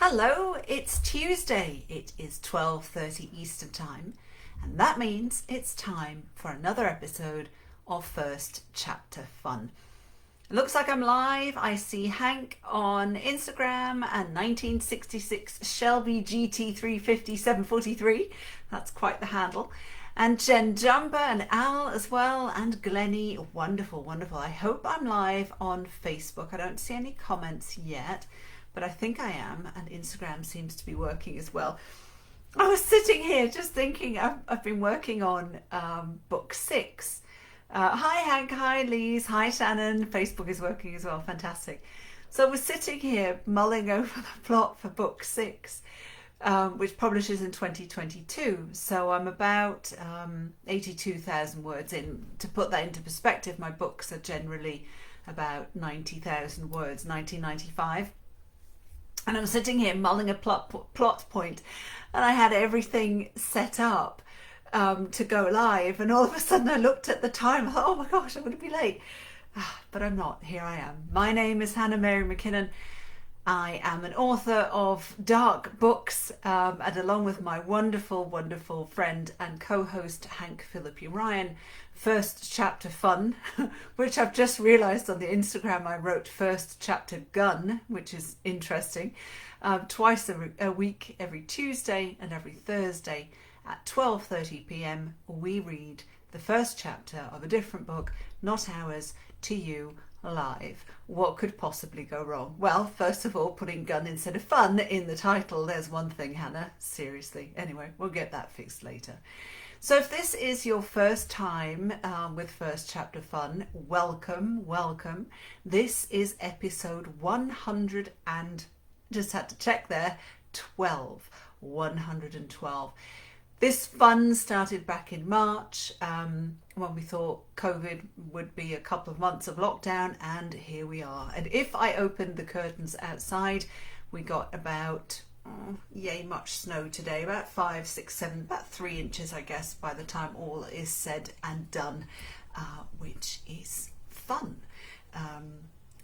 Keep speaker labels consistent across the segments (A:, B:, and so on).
A: Hello, it's Tuesday. It is 12:30 Eastern Time, and that means it's time for another episode of First Chapter Fun. It looks like I'm live. I see Hank on Instagram and 1966 Shelby GT350 743. That's quite the handle. And Jen Jumper and Al as well, and Glennie. Wonderful, wonderful. I hope I'm live on Facebook. I don't see any comments yet, but I think I am, and Instagram seems to be working as well. I was sitting here just thinking, I've been working on book 6. Hi Hank, hi Lise, hi Shannon. Facebook is working as well, fantastic. So I was sitting here mulling over the plot for book 6, which publishes in 2022. So I'm about 82,000 words in. To put that into perspective, my books are generally about 90,000 words, 1995. And I'm sitting here mulling a plot point, and I had everything set up to go live, and all of a sudden I looked at the time. I thought, oh my gosh, I'm going to be late. But I'm not. Here I am. My name is Hannah Mary McKinnon. I am an author of dark books, and along with my wonderful, wonderful friend and co-host Hank Philippi Ryan, First Chapter Fun, which I've just realised on the Instagram I wrote First Chapter Gun, which is interesting. Twice a week, every Tuesday and every Thursday at 12:30 p.m. we read the first chapter of a different book, not ours, to you live. What could possibly go wrong? Well, first of all, putting gun instead of fun in the title, there's one thing, Hannah. Seriously. Anyway, we'll get that fixed later. So if this is your first time with First Chapter Fun, welcome, welcome. This is episode 100 and, just had to check there, 112. This fun started back in March when we thought COVID would be a couple of months of lockdown, and here we are. And if I opened the curtains outside, we got about yay much snow today, about 5, 6, 7, about 3 inches, I guess, by the time all is said and done, which is fun,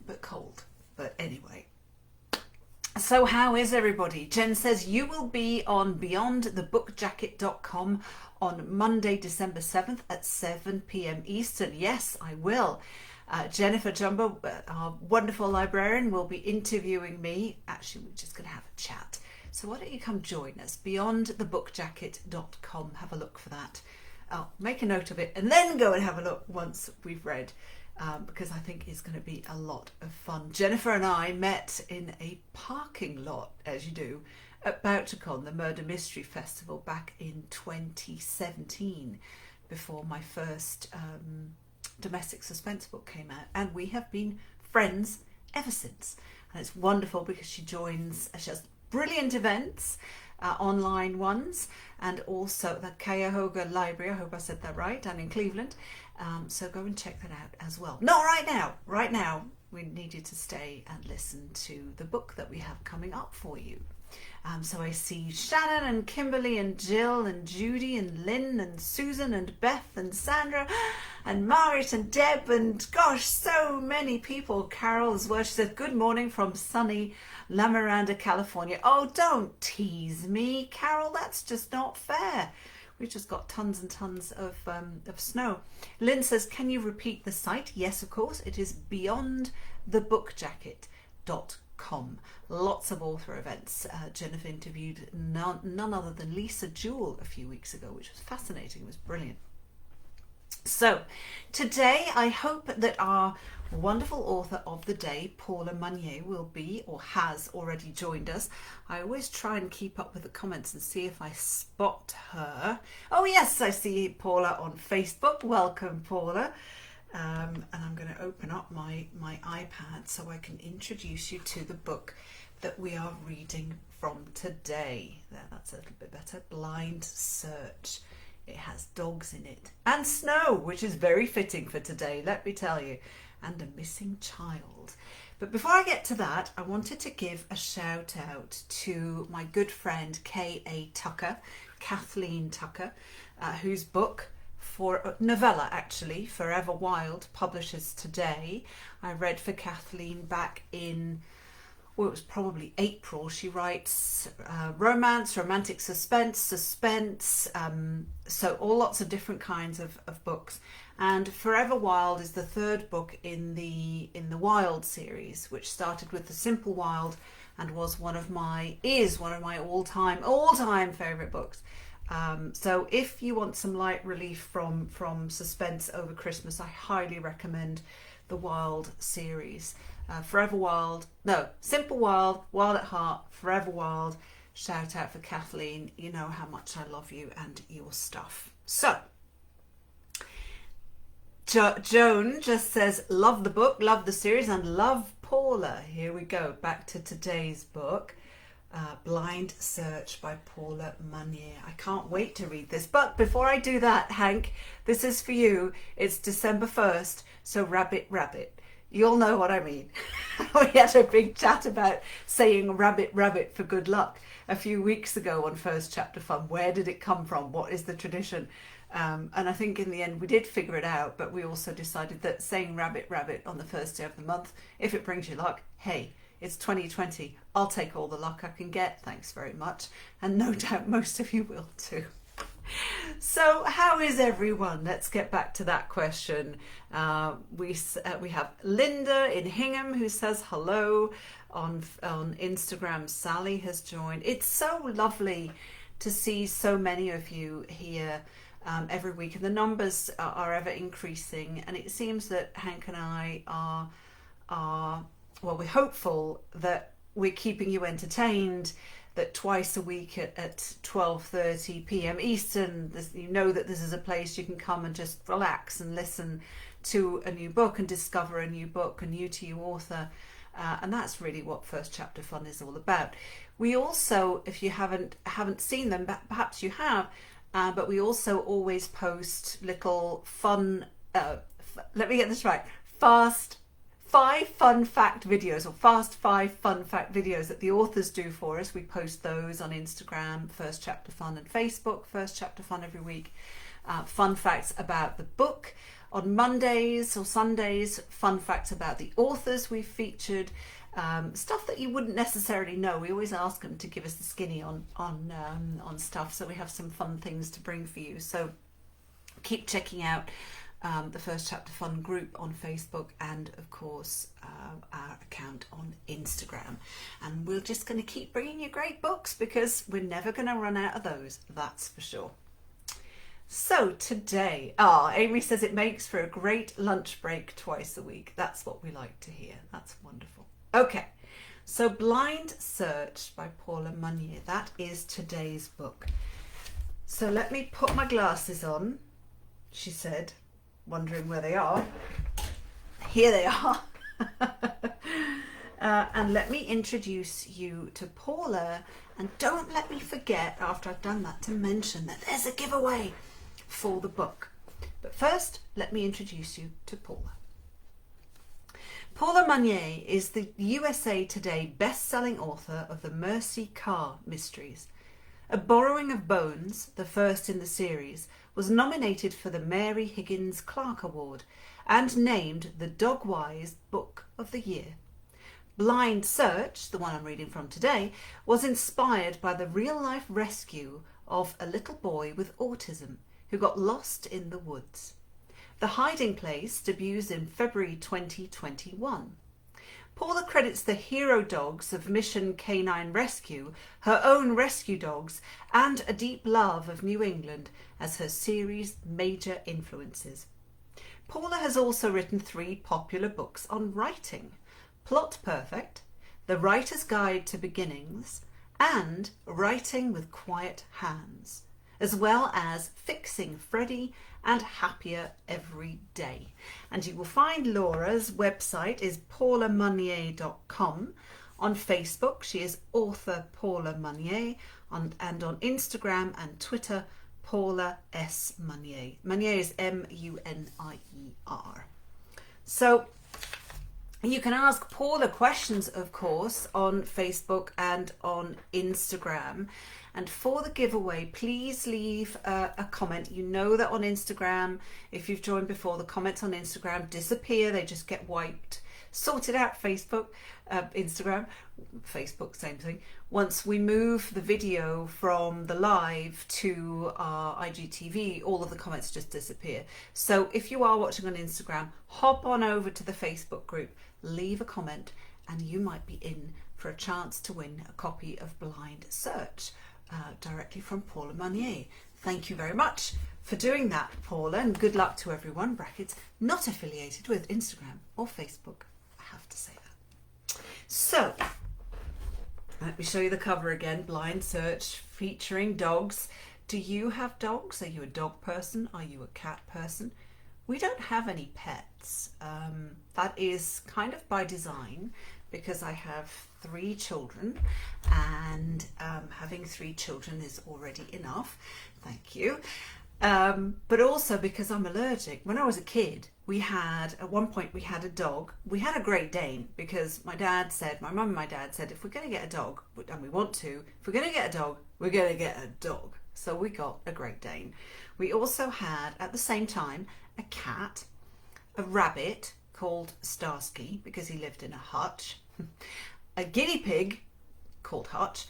A: but cold. But anyway. So how is everybody? Jen says you will be on beyondthebookjacket.com on Monday, December 7th at 7 p.m. Eastern. Yes, I will. Jennifer Jumbo, our wonderful librarian, will be interviewing me. Actually, we're just going to have a chat. So why don't you come join us? Beyondthebookjacket.com. Have a look for that. I'll make a note of it and then go and have a look once we've read. Because I think it's going to be a lot of fun. Jennifer and I met in a parking lot, as you do, at Bouchercon, the Murder Mystery Festival, back in 2017, before my first domestic suspense book came out. And we have been friends ever since. And it's wonderful because she has brilliant events, online ones, and also the Cuyahoga Library, I hope I said that right, down in Cleveland. So go and check that out as well. Not right now. Right now, we need you to stay and listen to the book that we have coming up for you. So I see Shannon and Kimberly and Jill and Judy and Lynn and Susan and Beth and Sandra and Margaret and Deb and gosh, so many people. Carol as well. She said, good morning from sunny La Miranda, California. Oh, don't tease me, Carol. That's just not fair. We've just got tons and tons of snow. Lynn says, can you repeat the site? Yes, of course. It is beyondthebookjacket.com. Lots of author events. Jennifer interviewed none other than Lisa Jewell a few weeks ago, which was fascinating. It was brilliant. So today I hope that our wonderful author of the day, Paula Munier, will be or has already joined us. I always try and keep up with the comments and see if I spot her. Oh yes, I see Paula on Facebook. Welcome, Paula. And I'm going to open up my iPad so I can introduce you to the book that we are reading from today. There, that's a little bit better. Blind Search. It has dogs in it and snow, which is very fitting for today, let me tell you, and a missing child. But before I get to that, I wanted to give a shout out to my good friend K.A. Tucker, Kathleen Tucker, whose book, for novella actually, Forever Wild, publishes today. I read for Kathleen back in or it was probably April, she writes romance, romantic suspense, so all lots of different kinds of books. And Forever Wild is the third book in the Wild series, which started with The Simple Wild and is one of my all-time favourite books. So if you want some light relief from suspense over Christmas, I highly recommend the Wild series. Forever Wild, no, Simple Wild, Wild at Heart, Forever Wild. Shout out for Kathleen. You know how much I love you and your stuff. So, Joan just says, love the book, love the series, and love Paula. Here we go, back to today's book. Blind Search by Paula Munier. I can't wait to read this. But before I do that, Hank, this is for you. It's December 1st, so rabbit, rabbit. You'll know what I mean. We had a big chat about saying rabbit, rabbit for good luck a few weeks ago on First Chapter Fun. Where did it come from? What is the tradition? And I think in the end we did figure it out, but we also decided that saying rabbit, rabbit on the first day of the month, if it brings you luck, hey, it's 2020. I'll take all the luck I can get. Thanks very much. And no doubt most of you will too. So how is everyone? Let's get back to that question. We have Linda in Hingham who says hello on Instagram. Sally has joined. It's so lovely to see so many of you here every week, and the numbers are ever increasing, and it seems that Hank and I are well, we're hopeful that we're keeping you entertained, that twice a week at 12:30 p.m. Eastern, you know that this is a place you can come and just relax and listen to a new book and discover a new book, a new to you author. And that's really what First Chapter Fun is all about. We also, if you haven't seen them, perhaps you have, but we also always post little fun, let me get this right, fast 5 fun fact videos, or fast 5 fun fact videos that the authors do for us. We post those on Instagram, First Chapter Fun, and Facebook, First Chapter Fun every week. Fun facts about the book. On Mondays or Sundays, fun facts about the authors we've featured. Stuff that you wouldn't necessarily know. We always ask them to give us the skinny on stuff, so we have some fun things to bring for you. So keep checking out the First Chapter Fun group on Facebook, and of course our account on Instagram. And we're just going to keep bringing you great books, because we're never going to run out of those, that's for sure. So today, Amy says it makes for a great lunch break twice a week. That's what we like to hear. That's wonderful. Okay, so Blind Search by Paula Munier. That is today's book. So let me put my glasses on, she said, wondering where they are. Here they are. And let me introduce you to Paula, and don't let me forget after I've done that to mention that there's a giveaway for the book. But first, let me introduce you to Paula. Paula Munier is the USA Today best-selling author of the Mercy Carr mysteries. A Borrowing of Bones, the first in the series, was nominated for the Mary Higgins Clark Award and named the Dogwise Book of the Year. Blind Search, the one I'm reading from today, was inspired by the real-life rescue of a little boy with autism who got lost in the woods. The Hiding Place debuts in February 2021. Paula credits the hero dogs of Mission Canine Rescue, her own rescue dogs, and a deep love of New England as her series' major influences. Paula has also written 3 popular books on writing: Plot Perfect, The Writer's Guide to Beginnings, and Writing with Quiet Hands, as well as Fixing FREDDIE and Happier Every Day. And you will find Laura's website is paulamunier.com. On Facebook, she is author Paula Munier, and on Instagram and Twitter, Paula S. Munier. Munier is M-U-N-I-E-R. So you can ask Paula questions, of course, on Facebook and on Instagram. And for the giveaway, please leave a comment. You know that on Instagram, if you've joined before, the comments on Instagram disappear. They just get wiped. sorted out Facebook, Instagram, Facebook, same thing. Once we move the video from the live to our IGTV, all of the comments just disappear. So if you are watching on Instagram, hop on over to the Facebook group, leave a comment, and you might be in for a chance to win a copy of Blind Search directly from Paula Munier. Thank you very much for doing that, Paula, and good luck to everyone, brackets, not affiliated with Instagram or Facebook. I have to say that. So, let me show you the cover again. Blind Search, featuring dogs. Do you have dogs? Are you a dog person? Are you a cat person? We don't have any pets. That is kind of by design, because I have 3 children, and having 3 children is already enough. Thank you. But also because I'm allergic. When I was a kid, at one point we had a dog. We had a Great Dane, because my mum and my dad said, if we're going to get a dog, and we want to, if we're going to get a dog, we're going to get a dog. So we got a Great Dane. We also had, at the same time, a cat, a rabbit called Starsky, because he lived in a hutch, a guinea pig called Hutch,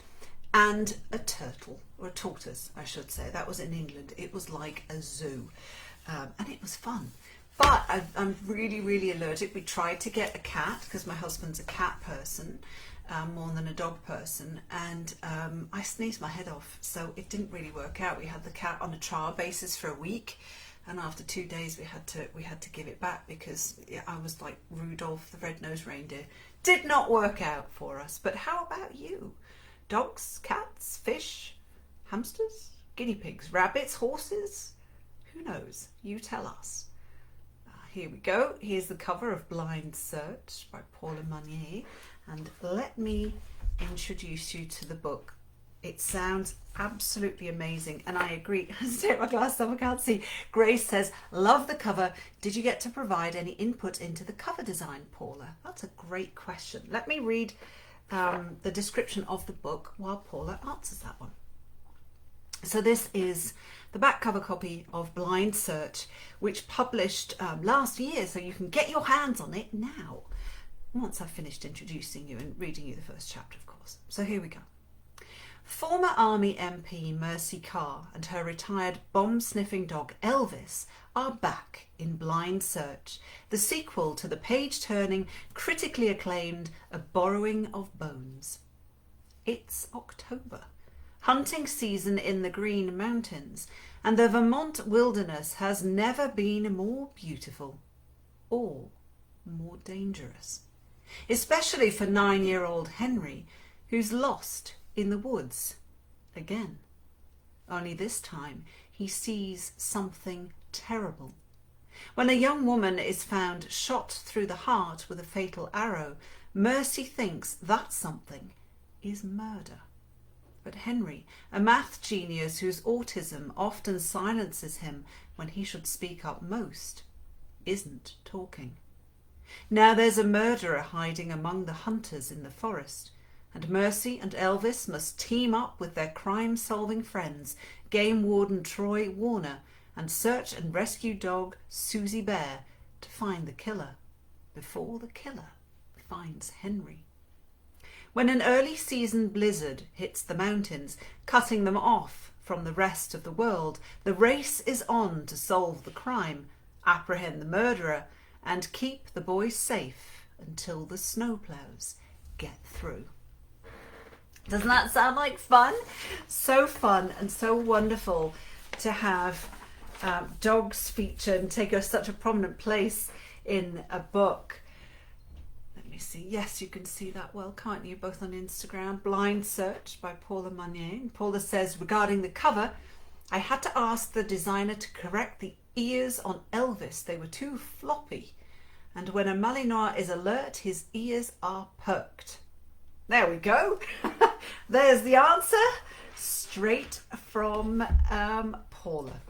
A: and a turtle, or a tortoise, I should say. That was in England. It was like a zoo, and it was fun. But I'm really, really allergic. We tried to get a cat, because my husband's a cat person, more than a dog person, and I sneezed my head off, so it didn't really work out. We had the cat on a trial basis for a week, and after 2 days we had to give it back, because I was like Rudolph the Red-Nosed Reindeer. Did not work out for us. But how about you? Dogs, cats, fish, hamsters, guinea pigs, rabbits, horses? Who knows? You tell us. Here we go. Here's the cover of Blind Search by Paula Munier. And let me introduce you to the book. It sounds absolutely amazing, and I agree. Take my glasses off, I can't see. Grace says, love the cover. Did you get to provide any input into the cover design, Paula? That's a great question. Let me read the description of the book while Paula answers that one. So this is the back cover copy of Blind Search, which published last year, so you can get your hands on it now, once I've finished introducing you and reading you the first chapter, of course. So here we go. Former Army MP Mercy Carr and her retired bomb-sniffing dog Elvis are back in Blind Search, the sequel to the page-turning, critically acclaimed A Borrowing of Bones. It's October, hunting season in the Green Mountains, and the Vermont wilderness has never been more beautiful or more dangerous, especially for 9-year-old Henry, who's lost in the woods again. Only this time he sees something terrible. When a young woman is found shot through the heart with a fatal arrow, Mercy thinks that something is murder. But Henry, a math genius whose autism often silences him when he should speak up most, isn't talking. Now there's a murderer hiding among the hunters in the forest, and Mercy and Elvis must team up with their crime-solving friends, Game Warden Troy Warner and search and rescue dog Susie Bear, to find the killer before the killer finds Henry. When an early season blizzard hits the mountains, cutting them off from the rest of the world, the race is on to solve the crime, apprehend the murderer, and keep the boys safe until the snowplows get through. Doesn't that sound like fun? So fun and so wonderful to have dogs feature and take such a prominent place in a book. Let me see. Yes, you can see that well, can't you? Both on Instagram. Blind Search by Paula Munier. And Paula says, regarding the cover, I had to ask the designer to correct the ears on Elvis. They were too floppy. And when a Malinois is alert, his ears are perked. There we go. There's the answer, straight from Paula.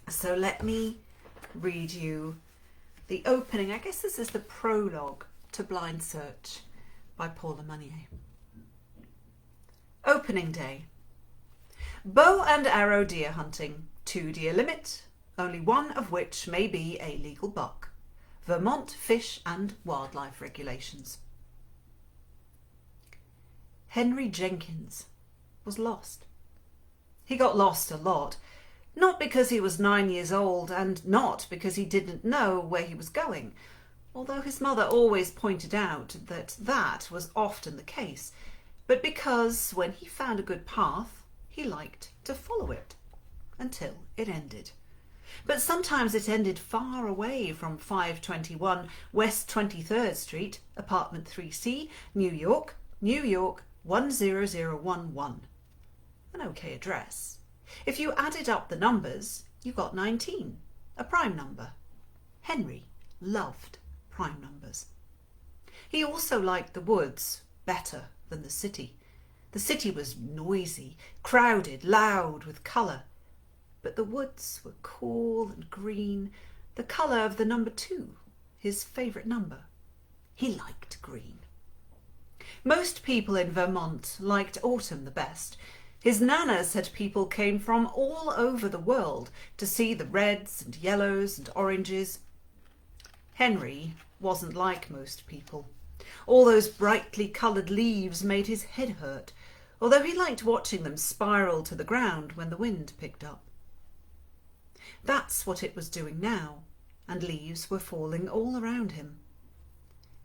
A: So let me read you the opening. I guess this is the prologue to Blind Search by Paula Munier. Opening day. Bow and arrow deer hunting. 2 deer limit, only one of which may be a legal buck. Vermont Fish and Wildlife Regulations. Henry Jenkins was lost. He got lost a lot, not because he was 9 years old and not because he didn't know where he was going, although his mother always pointed out that that was often the case, but because when he found a good path, he liked to follow it until it ended. But sometimes it ended far away from 521 West 23rd Street, apartment 3C, New York, 10011. An okay address. If you added up the numbers, you got 19, a prime number. Henry loved prime numbers. He also liked the woods better than the city. The city was noisy, crowded, loud, with colour. But the woods were cool and green, the colour of the number 2, his favourite number. He liked green. Most people in Vermont liked autumn the best. His nana said people came from all over the world to see the reds and yellows and oranges. Henry wasn't like most people. All those brightly coloured leaves made his head hurt, although he liked watching them spiral to the ground when the wind picked up. That's what it was doing now, and leaves were falling all around him.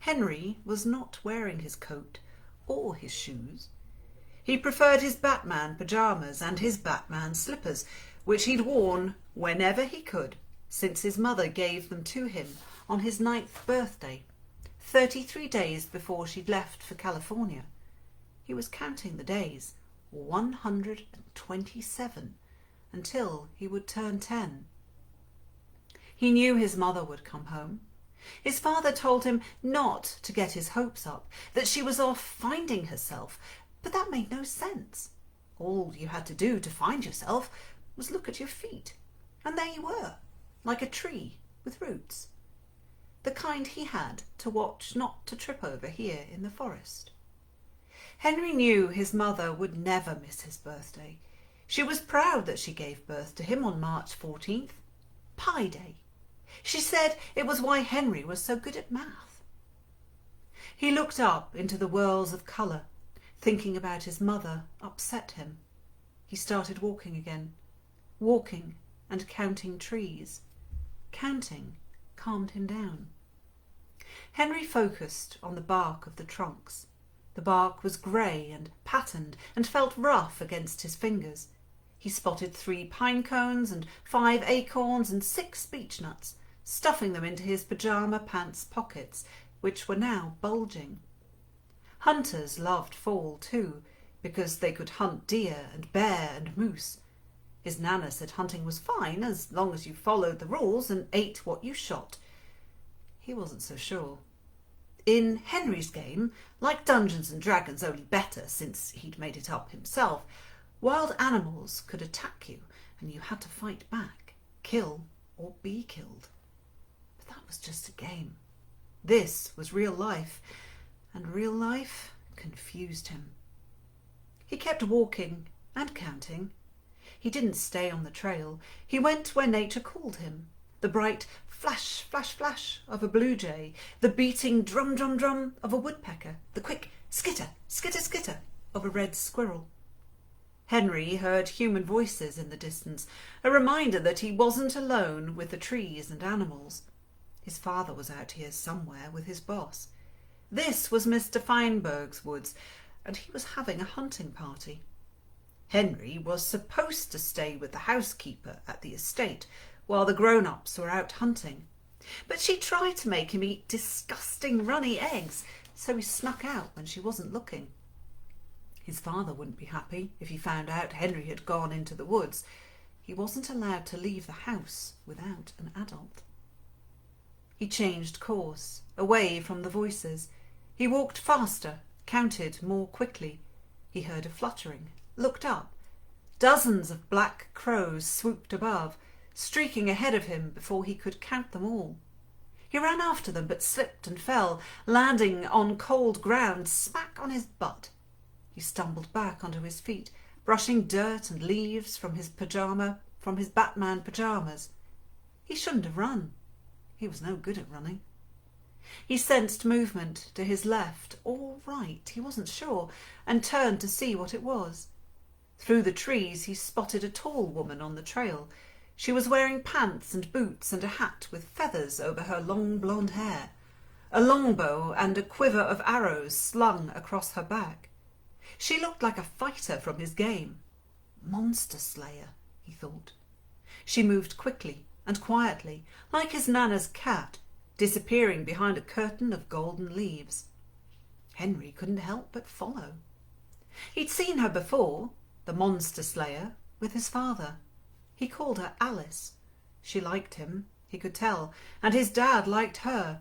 A: Henry was not wearing his coat or his shoes. He preferred his Batman pyjamas and his Batman slippers, which he'd worn whenever he could since his mother gave them to him on his 9th birthday, 33 days before she'd left for California. He was counting the days, 127, until he would turn 10. He knew his mother would come home. His father told him not to get his hopes up, that she was off finding herself, but that made no sense. All you had to do to find yourself was look at your feet, and there you were, like a tree with roots. The kind he had to watch not to trip over here in the forest. Henry knew his mother would never miss his birthday. She was proud that she gave birth to him on March 14th, Pi Day. She said it was why Henry was so good at math. He looked up into the whirls of colour. Thinking about his mother upset him. He started walking again, walking and counting trees. Counting calmed him down. Henry focused on the bark of the trunks. The bark was grey and patterned and felt rough against his fingers. He spotted 3 pine cones and 5 acorns and 6 beech nuts, stuffing them into his pyjama pants pockets, which were now bulging. Hunters loved fall too, because they could hunt deer and bear and moose. His nana said hunting was fine as long as you followed the rules and ate what you shot. He wasn't so sure. In Henry's game, like Dungeons and Dragons, only better since he'd made it up himself, wild animals could attack you and you had to fight back, kill or be killed. But that was just a game. This was real life, and real life confused him. He kept walking and counting. He didn't stay on the trail. He went where nature called him. The bright flash, flash, flash of a blue jay, the beating drum, drum, drum of a woodpecker, the quick skitter, skitter, skitter of a red squirrel. Henry heard human voices in the distance, a reminder that he wasn't alone with the trees and animals. His father was out here somewhere with his boss. This was Mr. Feinberg's woods, and he was having a hunting party. Henry was supposed to stay with the housekeeper at the estate while the grown-ups were out hunting, but she tried to make him eat disgusting runny eggs, so he snuck out when she wasn't looking. His father wouldn't be happy if he found out Henry had gone into the woods. He wasn't allowed to leave the house without an adult. He changed course, away from the voices. He walked faster, counted more quickly. He heard a fluttering, looked up. Dozens of black crows swooped above, streaking ahead of him before he could count them all. He ran after them but slipped and fell, landing on cold ground smack on his butt. He stumbled back onto his feet, brushing dirt and leaves from his Batman pyjamas. He shouldn't have run. He was no good at running. He sensed movement to his left or right, he wasn't sure, and turned to see what it was. Through the trees he spotted a tall woman on the trail. She was wearing pants and boots and a hat with feathers over her long blonde hair. A longbow and a quiver of arrows slung across her back. She looked like a fighter from his game. Monster slayer, he thought. She moved quickly and quietly, like his nana's cat, disappearing behind a curtain of golden leaves. Henry couldn't help but follow. He'd seen her before, the monster slayer, with his father. He called her Alice. She liked him, he could tell, and his dad liked her.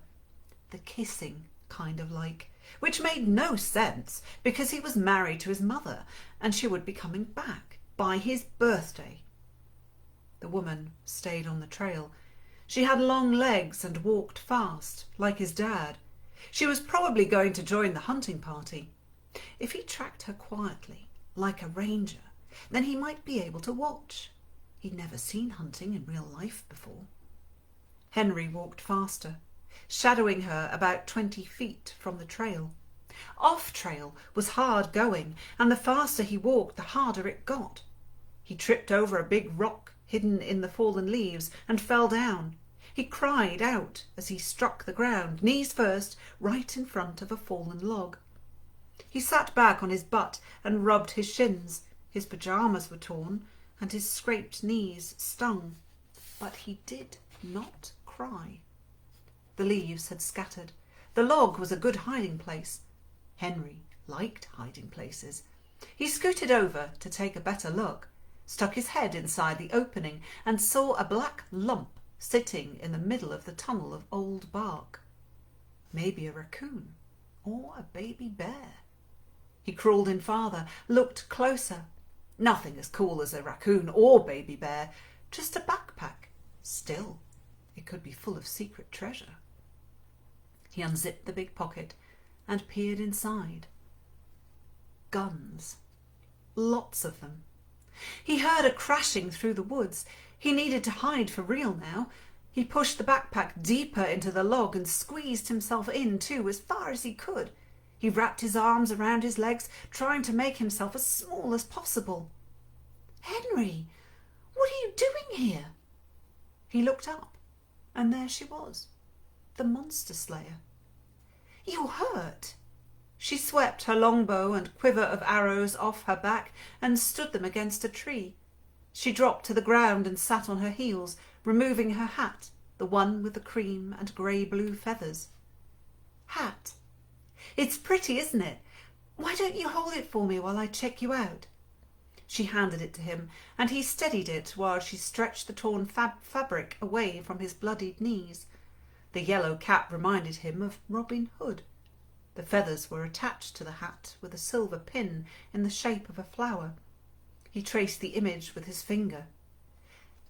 A: The kissing kind of like, which made no sense because he was married to his mother and she would be coming back by his birthday. The woman stayed on the trail. She had long legs and walked fast, like his dad. She was probably going to join the hunting party. If he tracked her quietly, like a ranger, then he might be able to watch. He'd never seen hunting in real life before. Henry walked faster, shadowing her about 20 feet from the trail. Off trail was hard going, and the faster he walked, the harder it got. He tripped over a big rock hidden in the fallen leaves and fell down. He cried out as he struck the ground, knees first, right in front of a fallen log. He sat back on his butt and rubbed his shins. His pyjamas were torn and his scraped knees stung, but he did not cry. The leaves had scattered. The log was a good hiding place. Henry liked hiding places. He scooted over to take a better look, stuck his head inside the opening and saw a black lump sitting in the middle of the tunnel of old bark. Maybe a raccoon or a baby bear. He crawled in farther, looked closer. Nothing as cool as a raccoon or baby bear, just a backpack. Still, it could be full of secret treasure. He unzipped the big pocket and peered inside. Guns. Lots of them. He heard a crashing through the woods. He needed to hide for real now. He pushed the backpack deeper into the log and squeezed himself in too, as far as he could. He wrapped his arms around his legs, trying to make himself as small as possible. "Henry, what are you doing here?" He looked up, and there she was, the monster slayer. "You're hurt." She swept her longbow and quiver of arrows off her back and stood them against a tree. She dropped to the ground and sat on her heels, removing her hat, the one with the cream and grey-blue feathers. "Hat. It's pretty, isn't it? Why don't you hold it for me while I check you out?" She handed it to him, and he steadied it while she stretched the torn fabric away from his bloodied knees. The yellow cap reminded him of Robin Hood. The feathers were attached to the hat with a silver pin in the shape of a flower. He traced the image with his finger.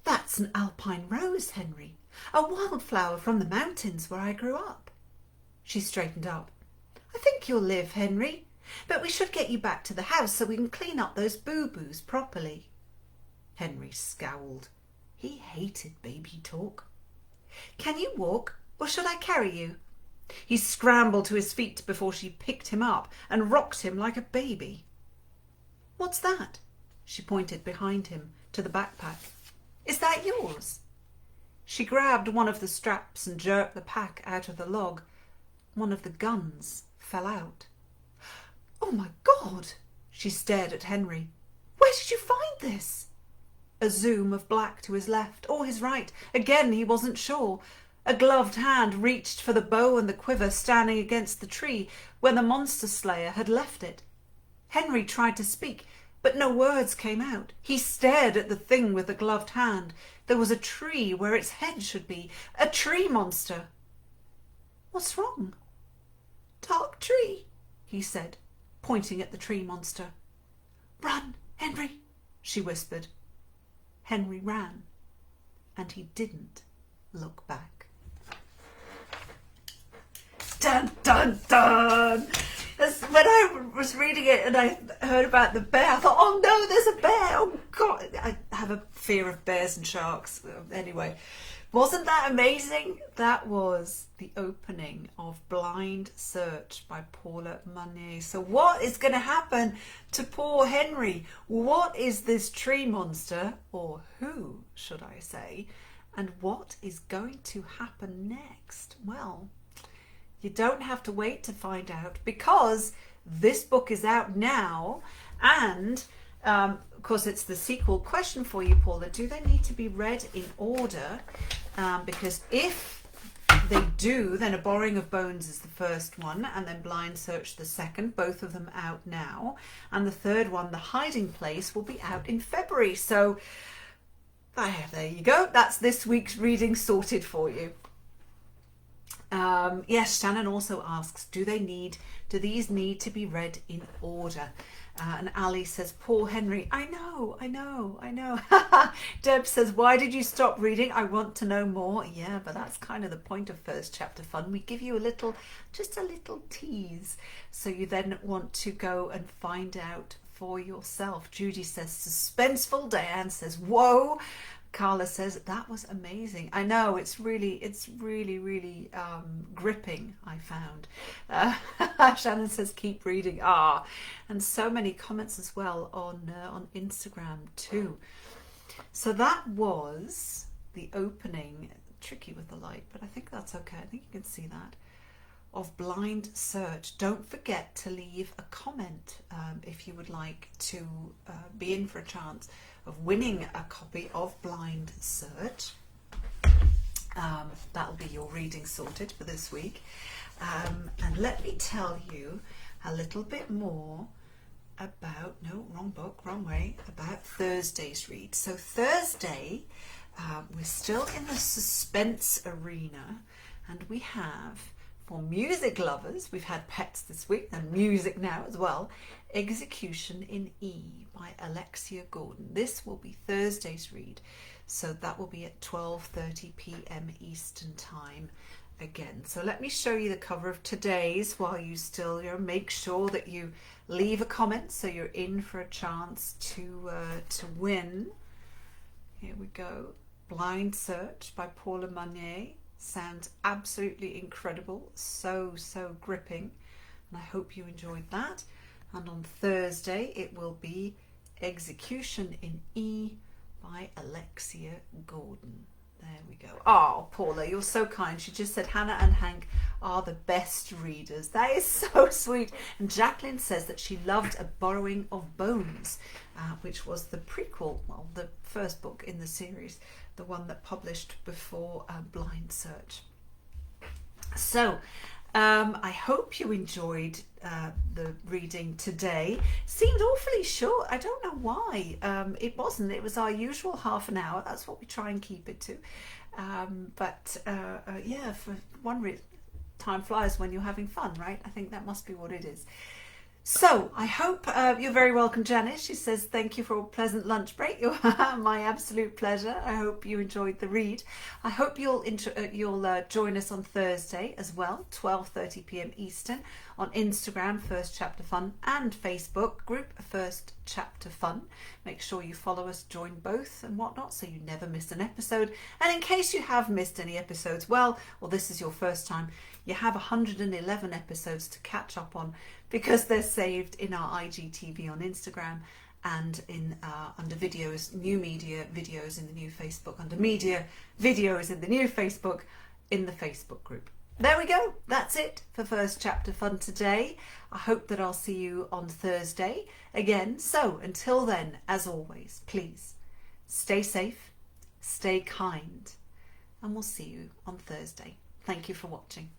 A: "That's an alpine rose, Henry, a wildflower from the mountains where I grew up." She straightened up. "I think you'll live, Henry, but we should get you back to the house so we can clean up those boo-boos properly." Henry scowled. He hated baby talk. "Can you walk, or should I carry you?" He scrambled to his feet before she picked him up and rocked him like a baby. "What's that?" She pointed behind him to the backpack. "Is that yours?" She grabbed one of the straps and jerked the pack out of the log. One of the guns fell out. "Oh my God!" She stared at Henry. "Where did you find this?" A zoom of black to his left or his right. Again he wasn't sure. A gloved hand reached for the bow and the quiver standing against the tree where the monster slayer had left it. Henry tried to speak, but no words came out. He stared at the thing with the gloved hand. There was a tree where its head should be. A tree monster. "What's wrong?" "Dark tree," he said, pointing at the tree monster. "Run, Henry," she whispered. Henry ran, and he didn't look back. Dun, dun, dun! When I was reading it and I heard about the bear, I thought, oh no, there's a bear! Oh God! I have a fear of bears and sharks. Anyway, Wasn't that amazing? That was the opening of Blind Search by Paula Munier. So what is going to happen to poor Henry? What is this tree monster, or who should I say, and what is going to happen next? Well, you don't have to wait to find out, because this book is out now, and of course it's the sequel. Question for you, Paula: do they need to be read in order? Because if they do, then A Borrowing of Bones is the first one, and then Blind Search the second, both of them out now, and the third one, The Hiding Place, will be out in February. So there you go, that's this week's reading sorted for you. Yes, Shannon also asks, do these need to be read in order? And Ali says, poor Henry. I know. Deb says, why did you stop reading? I want to know more. Yeah, but that's kind of the point of First Chapter Fun. We give you just a little tease, so you then want to go and find out for yourself. Judy says, suspenseful. Diane says, whoa. Carla says, that was amazing. I know, it's really gripping, I found. Shannon says, keep reading. And so many comments as well on Instagram too. So that was the opening, tricky with the light, but I think that's okay. I think you can see that, of Blind Search. Don't forget to leave a comment if you would like to be in for a chance of winning a copy of Blind Search. That'll be your reading sorted for this week. And let me tell you a little bit more about, no, wrong book, wrong way, about Thursday's read. So Thursday, we're still in the suspense arena, and we have, for music lovers, we've had Pets this week and music now as well, Execution in E by Alexia Gordon. This will be Thursday's read, so that will be at 12:30 p.m. Eastern time again. So let me show you the cover of today's while you still, make sure that you leave a comment so you're in for a chance to win. Here we go. Blind Search by Paula Munier. Sounds absolutely incredible, so gripping, and I hope you enjoyed that. And on Thursday it will be Execution in E by Alexia Gordon. There we go. Oh, Paula, you're so kind. She just said Hannah and Hank are the best readers. That is so sweet. And Jacqueline says that she loved A Borrowing of Bones, which was the prequel, well, the first book in the series, the one that published before Blind Search. So I hope you enjoyed the reading today. Seemed awfully short. I don't know why. It wasn't. It was our usual half an hour. That's what we try and keep it to. Yeah, for one reason, time flies when you're having fun, right? I think that must be what it is. So I hope you're very welcome, Janice. She says, thank you for a pleasant lunch break. My absolute pleasure. I hope you enjoyed the read. I hope you'll join us on Thursday as well, 12:30 p.m. Eastern, on Instagram, First Chapter Fun, and Facebook group, First Chapter Fun. Make sure you follow us, join both and whatnot, so you never miss an episode. And in case you have missed any episodes, well, this is your first time, you have 111 episodes to catch up on, because they're saved in our IGTV on Instagram and in under videos, new media videos in the new Facebook, under media videos in the new Facebook, in the Facebook group. There we go. That's it for First Chapter Fun today. I hope that I'll see you on Thursday again. So until then, as always, please stay safe, stay kind, and we'll see you on Thursday. Thank you for watching.